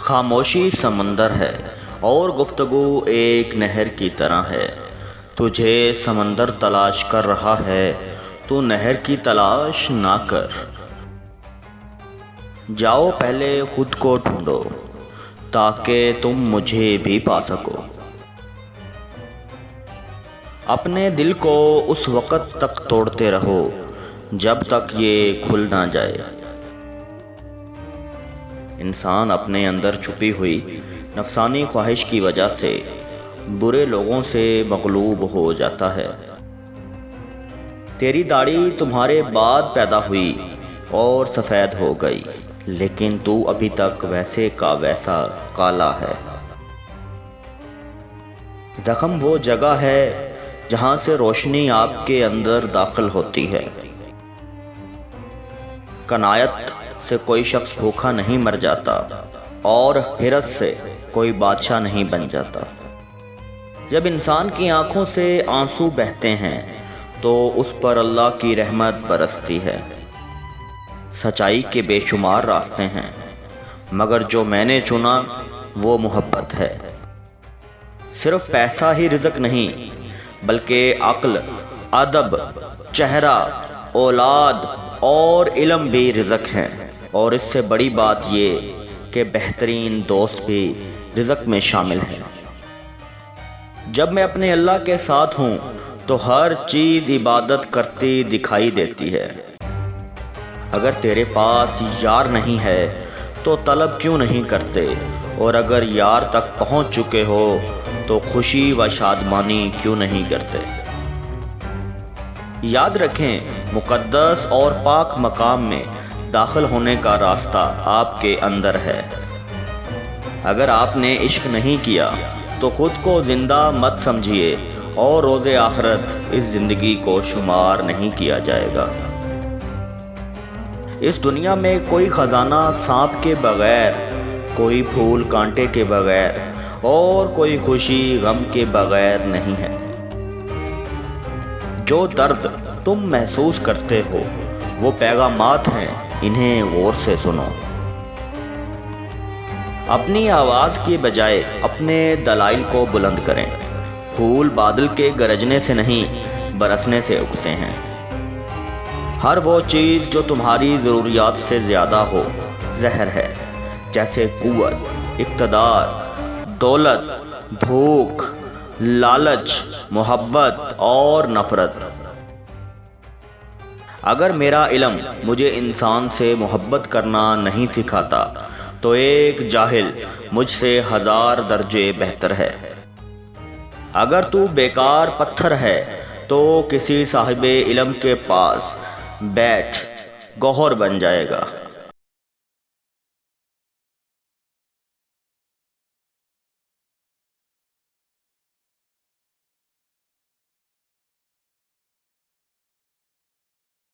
خاموشی سمندر ہے اور گفتگو ایک نہر کی طرح ہے۔ تجھے سمندر تلاش کر رہا ہے تو نہر کی تلاش نہ کر۔ جاؤ پہلے خود کو ڈھونڈو تاکہ تم مجھے بھی پا سکو۔ اپنے دل کو اس وقت تک توڑتے رہو جب تک یہ کھل نہ جائے۔ انسان اپنے اندر چھپی ہوئی نفسانی خواہش کی وجہ سے برے لوگوں سے مغلوب ہو جاتا ہے۔ تیری داڑھی تمہارے بعد پیدا ہوئی اور سفید ہو گئی، لیکن تو ابھی تک ویسے کا ویسا کالا ہے۔ زخم وہ جگہ ہے جہاں سے روشنی آپ کے اندر داخل ہوتی ہے۔ کنایت سے کوئی شخص بھوکا نہیں مر جاتا اور حرص سے کوئی بادشاہ نہیں بن جاتا۔ جب انسان کی آنکھوں سے آنسو بہتے ہیں تو اس پر اللہ کی رحمت برستی ہے۔ سچائی کے بے شمار راستے ہیں، مگر جو میں نے چنا وہ محبت ہے۔ صرف پیسہ ہی رزق نہیں، بلکہ عقل، ادب، چہرہ، اولاد اور علم بھی رزق ہیں، اور اس سے بڑی بات یہ کہ بہترین دوست بھی رزق میں شامل ہے۔ جب میں اپنے اللہ کے ساتھ ہوں تو ہر چیز عبادت کرتی دکھائی دیتی ہے۔ اگر تیرے پاس یار نہیں ہے تو طلب کیوں نہیں کرتے، اور اگر یار تک پہنچ چکے ہو تو خوشی و شادمانی کیوں نہیں کرتے۔ یاد رکھیں، مقدس اور پاک مقام میں داخل ہونے کا راستہ آپ کے اندر ہے۔ اگر آپ نے عشق نہیں کیا تو خود کو زندہ مت سمجھیے، اور روز آخرت اس زندگی کو شمار نہیں کیا جائے گا۔ اس دنیا میں کوئی خزانہ سانپ کے بغیر، کوئی پھول کانٹے کے بغیر، اور کوئی خوشی غم کے بغیر نہیں ہے۔ جو درد تم محسوس کرتے ہو وہ پیغامات ہیں، انہیں غور سے سنو۔ اپنی آواز کی بجائے اپنے دلائل کو بلند کریں۔ پھول بادل کے گرجنے سے نہیں، برسنے سے اگتے ہیں۔ ہر وہ چیز جو تمہاری ضروریات سے زیادہ ہو زہر ہے، جیسے قوت، اقتدار، دولت، بھوک، لالچ، محبت اور نفرت۔ اگر میرا علم مجھے انسان سے محبت کرنا نہیں سکھاتا تو ایک جاہل مجھ سے 1000 درجے بہتر ہے۔ اگر تو بیکار پتھر ہے تو کسی صاحب علم کے پاس بیٹھ گوہر بن جائے گا۔